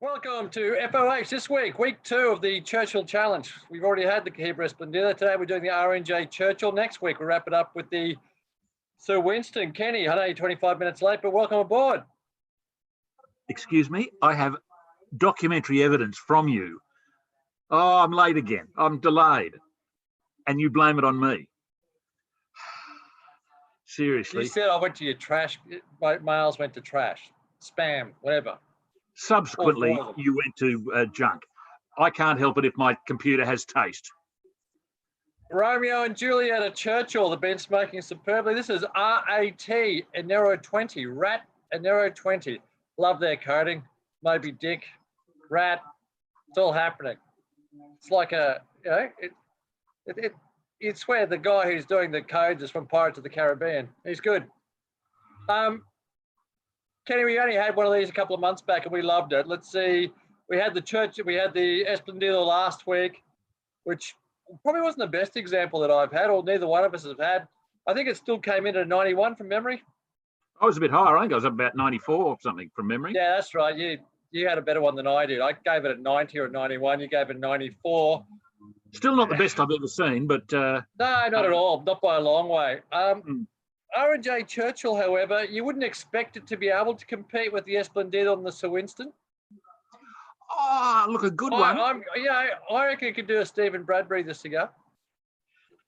Welcome to FOH this week, week 2 of the Churchill Challenge. We've already had the Hebrew Esplendida. Today we're doing the RNJ Churchill. Next week we'll wrap it up with the Sir Winston. Kenny, I know you're 25 minutes late, but welcome aboard. Excuse me, I have documentary evidence from you. Oh, I'm late again. I'm delayed. And you blame it on me. Seriously. You said I went to your trash, my mails went to trash, spam, whatever. Subsequently, you went to junk. I can't help it if my computer has taste. Romeo and Julieta Churchill, they've been smoking superbly. This is RAT Enero 20, Rat Enero 20. Love their coding. Moby Dick, Rat, it's all happening. It's like a, you know, you'd swear the guy who's doing the codes is from Pirates of the Caribbean. He's good. Kenny, we only had one of these a couple of months back and we loved it. Let's see. We had the Esplendida last week, which probably wasn't the best example that I've had, or neither one of us have had. I think it still came in at 91 from memory. I was a bit higher. I think I was about 94 or something from memory. Yeah, that's right. You had a better one than I did. I gave it a 90 or a 91. You gave it a 94. Still not the best I've ever seen, but... no, not at all. Not by a long way. R&J Churchill, however, you wouldn't expect it to be able to compete with the Esplendida and the Sir Winston. Oh, look, a good one. I reckon it could do a Stephen Bradbury, the cigar.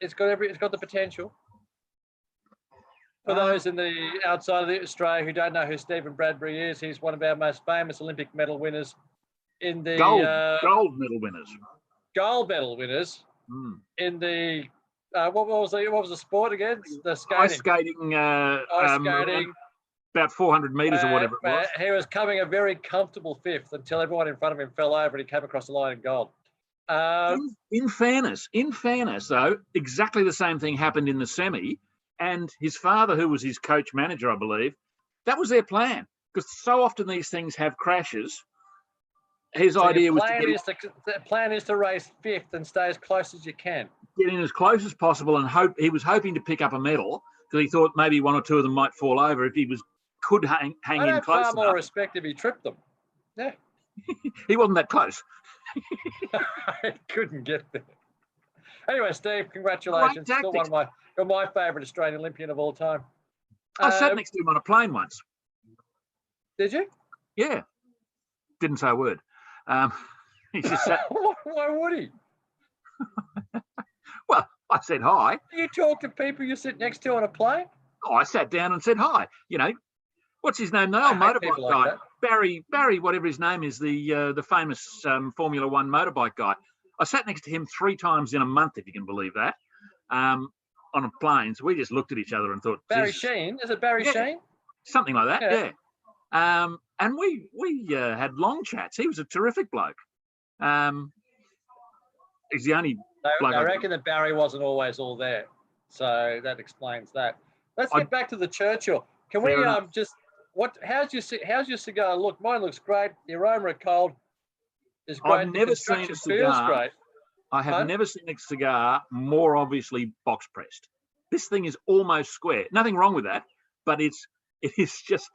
It's got the potential. For those in the outside of Australia who don't know who Stephen Bradbury is, he's one of our most famous Olympic medal winners in the gold medal winners. Gold medal winners in the what was the sport again? The skating. Ice skating. Ice skating. About 400 metres or whatever it was. He was coming a very comfortable fifth until everyone in front of him fell over and he came across the line in gold. In fairness, though, exactly the same thing happened in the semi. And his father, who was his coach manager, I believe, that was their plan. Because so often these things have crashes. His idea was the plan is to race fifth and stay as close as you can. Get in as close as possible, and he was hoping to pick up a medal because he thought maybe one or two of them might fall over if he could hang in close enough. I'd have far more respect if he tripped them. Yeah. He wasn't that close. I couldn't get there. Anyway, Steve, congratulations. Still you're my favourite Australian Olympian of all time. I sat next to him on a plane once. Did you? Yeah. Didn't say a word. He just sat. Why would he? Well, I said hi. Do you talk to people you sit next to on a plane? Oh, I sat down and said hi. You know, what's his name? The old motorbike guy, like Barry, whatever his name is, the famous Formula One motorbike guy. I sat next to him 3 times in a month, if you can believe that, on a plane. So we just looked at each other and thought, Barry Sheen? Is it Barry Sheen? Something like that. Yeah. And we had long chats. He was a terrific bloke. He's the only bloke. I reckon that Barry wasn't always all there, so that explains that. Let's get back to the Churchill. Can we how's your cigar look? Mine looks great. The aroma of cold is great. I've never seen a cigar. Great. I have never seen a cigar more obviously box pressed. This thing is almost square. Nothing wrong with that, but it is just.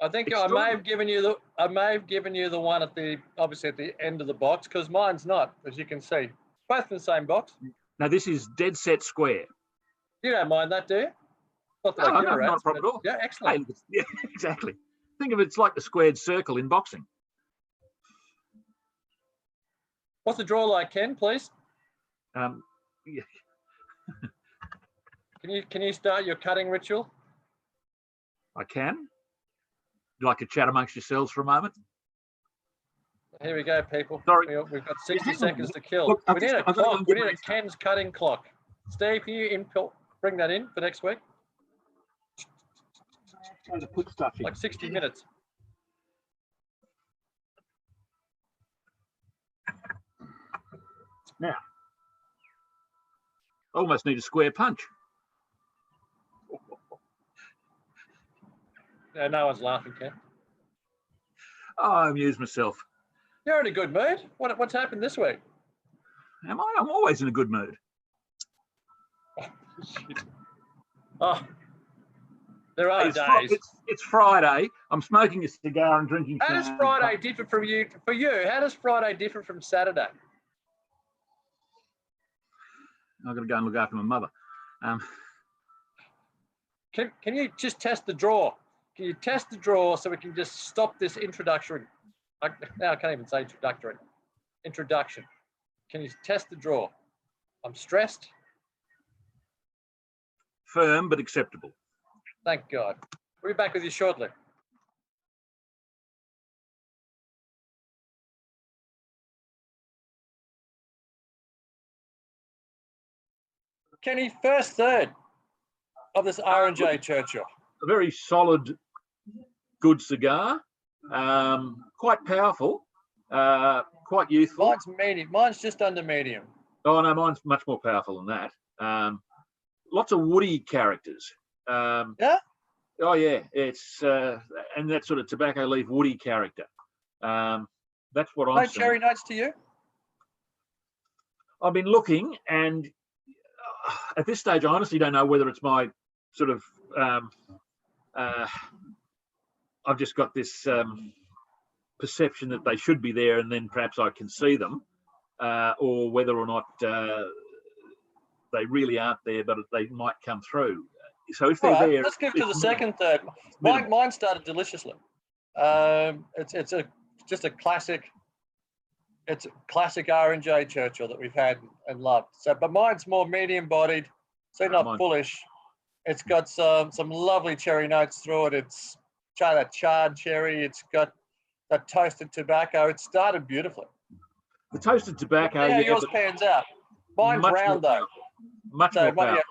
I think I may have given you the one at the end of the box, because mine's not, as you can see. Both in the same box. No, this is dead set square. You don't mind that, do you? Not a problem at all. Yeah, excellent. Yeah, exactly. Think of it's like the squared circle in boxing. What's the draw like, Ken, please? Yeah. Can you start your cutting ritual? I can. You like to chat amongst yourselves for a moment? Here we go, people. Sorry. We've got 60 seconds to kill. Look, we need a clock. We need a Ken's cutting clock. Steve, can you bring that in for next week? Trying to put stuff in. Like 60 minutes. Now, almost need a square punch. No one's laughing, Ken. Oh, I amused myself. You're in a good mood. What's happened this week? Am I? I'm always in a good mood. Oh, shit. Oh. There are days. It's Friday. I'm smoking a cigar and drinking. How does Friday differ from you? For you, how does Friday differ from Saturday? I've got to go and look after my mother. Can you just test the draw? Can you test the draw so we can just stop this introductory? Now I can't even say introductory. Introduction. Can you test the draw? I'm stressed. Firm but acceptable. Thank God. We'll be back with you shortly. Kenny, first third of this R&J Churchill. A very solid, good cigar. Quite powerful. Quite youthful. Mine's medium. Mine's just under medium. Oh no, mine's much more powerful than that. Lots of woody characters. Yeah. Oh yeah, it's and that sort of tobacco leaf woody character. That's what I'm seeing. Cherry notes to you? I've been looking, and at this stage, I honestly don't know whether it's my sort of. I've just got this perception that they should be there, and then perhaps I can see them, or whether or not they really aren't there, but they might come through. So if they're there, let's give to the second third. Mine started deliciously. It's just a classic. It's a classic R&J Churchill that we've had and loved. So, but mine's more medium-bodied, so not fullish. It's got some lovely cherry notes through it. It's that charred cherry. It's got that toasted tobacco. It started beautifully. The toasted tobacco. Yeah, yours pans out. Mine's round though. Much more powerful.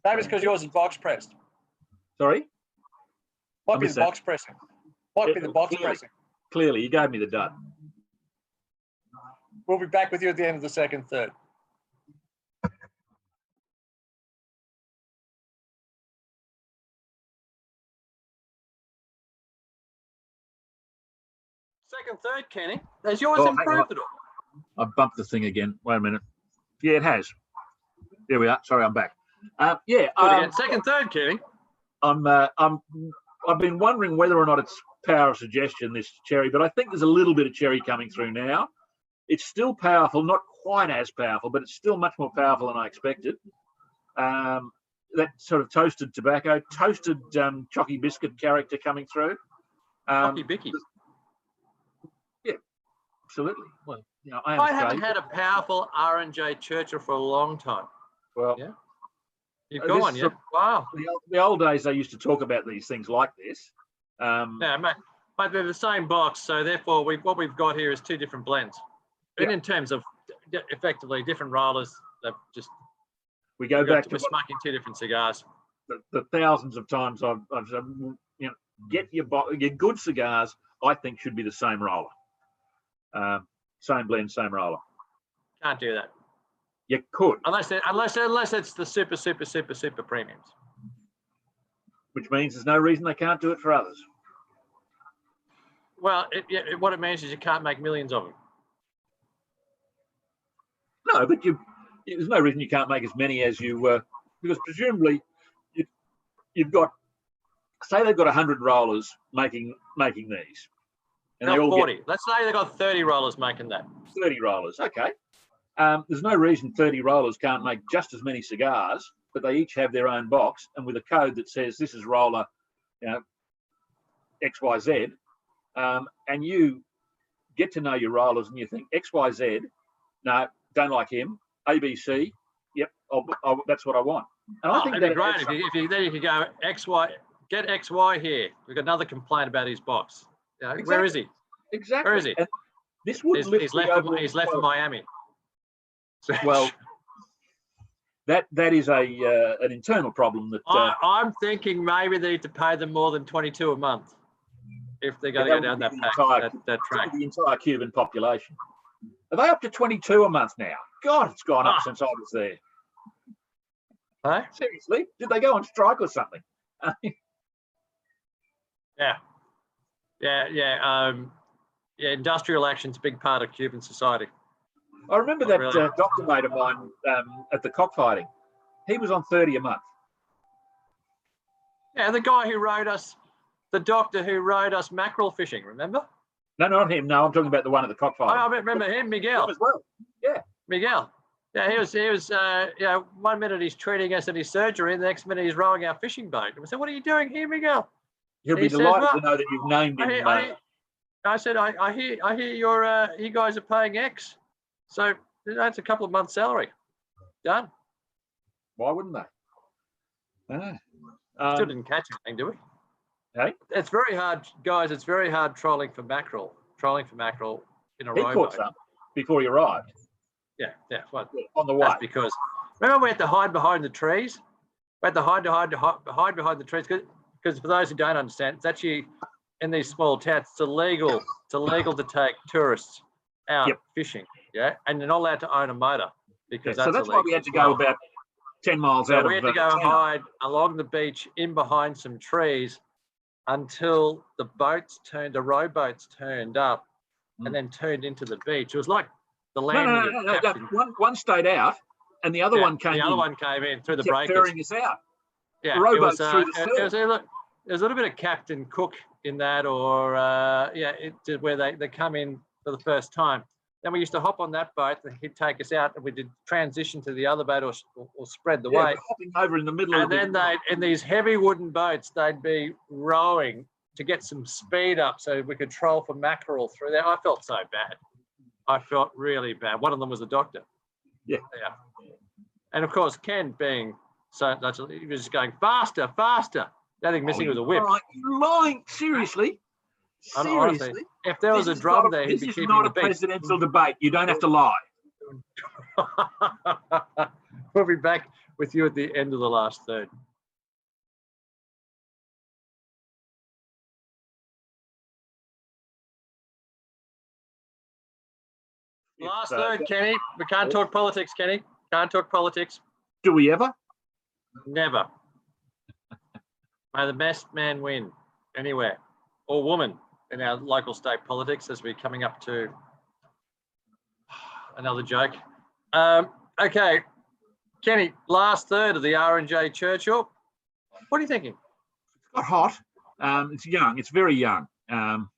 Maybe it's because yours is box pressed. Sorry? Might be the box pressing. Might be the box pressing. Clearly, you gave me the dud. We'll be back with you at the end of the second third. Second third, Kenny. Has yours improved at all? I bumped the thing again. Wait a minute. Yeah, it has. There we are. Sorry, I'm back. Second third, Kenny. I've been wondering whether or not it's power of suggestion, this cherry, but I think there's a little bit of cherry coming through now. It's still powerful, not quite as powerful, but it's still much more powerful than I expected. That sort of toasted tobacco, toasted chocky biscuit character coming through. Chocky bicky. Yeah, absolutely. Well, you know, I haven't had a powerful R&J Churchill for a long time. Well, yeah. You've gone, yeah. Wow. The old days, they used to talk about these things like this. Yeah, mate, but they're the same box, so therefore what we've got here is two different blends. And in terms of effectively different rollers, they've just we're smoking two different cigars. The thousands of times I've said, you know, get your good cigars. I think should be the same roller, same blend, same roller. Can't do that. You could, unless it's the super premiums. Which means there's no reason they can't do it for others. Well, what it means is you can't make millions of them. No, but there's no reason you can't make as many as you, because presumably you've got, say they've got 100 rollers making these. And they all 40. Let's say they've got 30 rollers making that. 30 rollers, okay. There's no reason 30 rollers can't make just as many cigars, but they each have their own box and with a code that says this is roller, you know, XYZ, and you get to know your rollers and you think XYZ, no, don't like him. ABC, yep, that's what I want. And I think it'd be great if you could go XY, get XY here. We've got another complaint about his box. You know, exactly. Where is he? Exactly. Where is he? And this would he's left for Miami. Well, that is an internal problem that I'm thinking maybe they need to pay them more than 22 a month if they're going to go down that track. The entire Cuban population. Are they up to 22 a month now? God, it's gone up since I was there. Huh? Seriously? Did they go on strike or something? Yeah. Industrial action's a big part of Cuban society. I remember that doctor mate of mine at the cockfighting. He was on 30 a month. Yeah, the guy who rode us, the doctor who rode us mackerel fishing, remember? No, not him. No, I'm talking about the one at the cockfight. I remember him, Miguel. Him as well. Yeah. Miguel. Yeah, he was, you know, 1 minute he's treating us in his surgery, and the next minute he's rowing our fishing boat. And we said, what are you doing here, Miguel? He'll be delighted to know that you've named him. I said, I hear you guys are paying X. So that's a couple of months' salary. Done. Why wouldn't they? Still didn't catch anything, do we? Hey? It's very hard, guys. It's very hard trolling for mackerel in a rowboat. He caught some before he arrived. Yeah. Well, on the way. That's because, remember we had to hide behind the trees? We had to hide behind the trees because for those who don't understand, it's actually in these small towns, it's illegal to take tourists out fishing, and you're not allowed to own a motor because so that's why we had to go about 10 miles out of. We had to go hide along the beach in behind some trees until the rowboats turned up and then turned into the beach. It was like the landing. No. One stayed out, and the other one came in. The other one came in through the breakers. Ferrying us out. Yeah, the rowboats through the surf. There's a little bit of Captain Cook in that, or where they come in for the first time. Then we used to hop on that boat, and he'd take us out, and we did transition to the other boat or spread the weight. Hopping over in the middle of then in these heavy wooden boats, they'd be rowing to get some speed up so we could troll for mackerel through there. I felt so bad. I felt really bad. One of them was a doctor. Yeah. And of course, Ken being so much, he was just going faster. The only thing missing was a whip. You're lying. Seriously? Honestly, if there was a drum there, he'd be keeping the beat. This is not a presidential debate. You don't have to lie. We'll be back with you at the end of the last third. Last third, Kenny. We can't talk politics, Kenny. Can't talk politics. Do we ever? Never. May the best man win anywhere, or woman in our local state politics as we're coming up to another joke. Okay, Kenny, last third of the R&J Churchill. What are you thinking? It's got hot. It's young. It's very young. And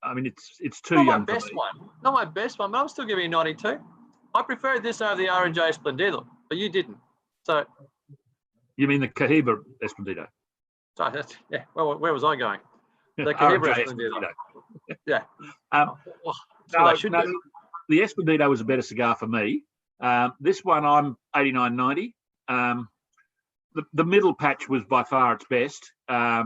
I mean, it's too young. Not my best one, but I'm still giving you 92. I prefer this over the R&J Splendido, but you didn't. So. You mean the Cohiba Esplendido? Sorry, well, where was I going? The Cohiba Esplendido. Yeah. The Esplendido was a better cigar for me. This one, I'm 89.90. The middle patch was by far its best. Now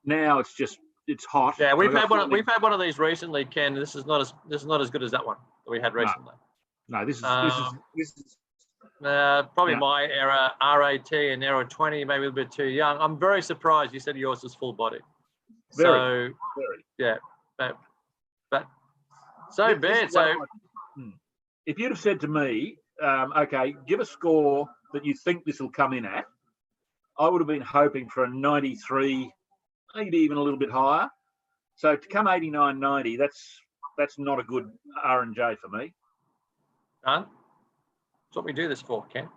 it's hot. Yeah, we've had one of these recently, Ken. This is not as good as that one that we had recently. No, this is probably my era, RAT and era 20, maybe a little bit too young. I'm very surprised you said yours was full body. Very. Yeah, but so bad. So if you'd have said to me, okay, give a score that you think this will come in at, I would have been hoping for a 93, maybe even a little bit higher. So to come 89.90, that's not a good R&J for me. Done. That's what we do this for, Ken.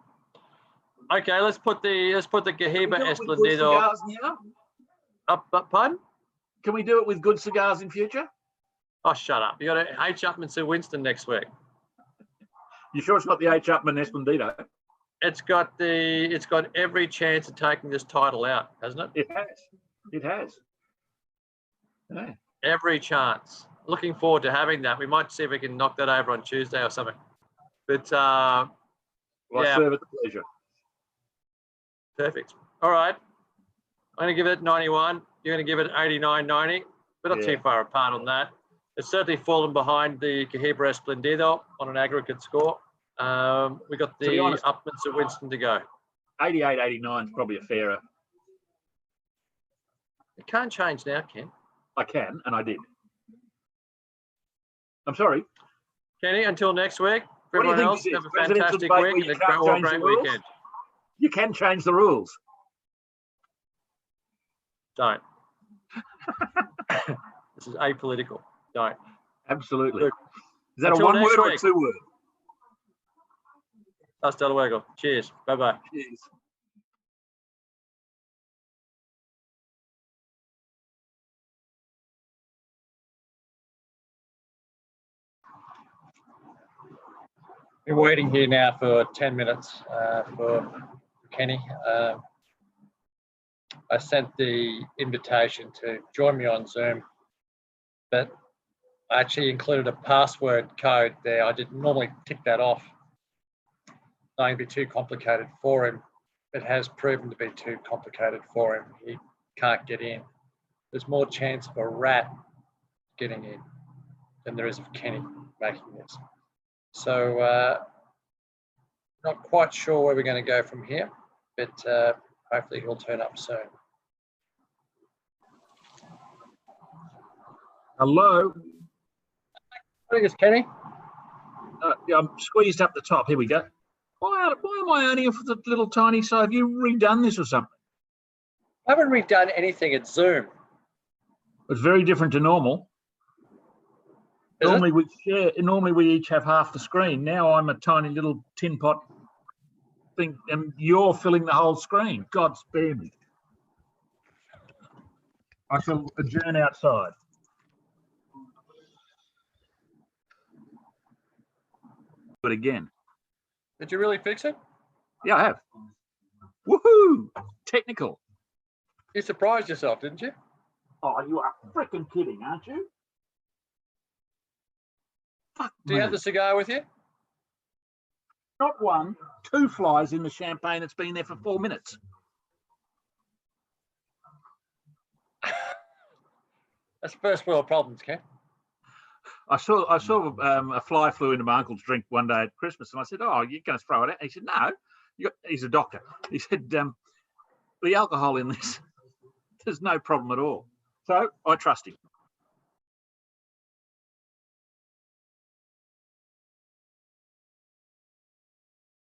Okay, let's put the Cohiba Esplendido up. Pardon? Can we do it with good cigars in future? Oh, shut up! You got to H. Upman Sir Winston next week. You sure it's not the H. Upman Esplendido? It's got every chance of taking this title out, hasn't it? It has. Yeah. Every chance. Looking forward to having that. We might see if we can knock that over on Tuesday or something. But I serve at the pleasure. Perfect. All right. I'm going to give it 91. You're going to give it 89.90. We're not too far apart on that. It's certainly fallen behind the Cohiba Esplendido on an aggregate score. We got the Upman Sir Winston to go. 88, 89 is probably a fairer. It can't change now, Ken. I can, and I did. I'm sorry. Kenny, until next week. For everyone else, have a fantastic week and a great weekend. You can change the rules. Don't. This is apolitical. Don't. Absolutely. Look, is that a one word or a two word? Hasta luego. Cheers. Bye-bye. Cheers. Been waiting here now for 10 minutes for Kenny. I sent the invitation to join me on Zoom, but I actually included a password code there. I didn't normally tick that off. Not going to be too complicated for him. It has proven to be too complicated for him. He can't get in. There's more chance of a rat getting in than there is of Kenny making this. So not quite sure where we're going to go from here, but hopefully he'll turn up soon. Hello. I think it's Kenny. Yeah, I'm squeezed up the top. Here we go. Why am I only for the little tiny side? Have you redone this or something? I haven't redone anything at Zoom. It's very different to normal. Normally we share. Normally we each have half the screen. Now I'm a tiny little tin pot thing, and you're filling the whole screen. God spare me. I shall adjourn outside. But again. Did you really fix it? Yeah, I have. Woohoo! Technical. You surprised yourself, didn't you? Oh, you are freaking kidding, aren't you? Fuck Do you have the cigar with you? Not one, 2 flies in the champagne. It's been there for 4 minutes. That's first world problems, Ken. I saw a fly flew into my uncle's drink one day at Christmas, and I said, "Oh, you're going to throw it out?" He said, "No." He's a doctor. He said, "The alcohol in this, there's no problem at all." So I trust him.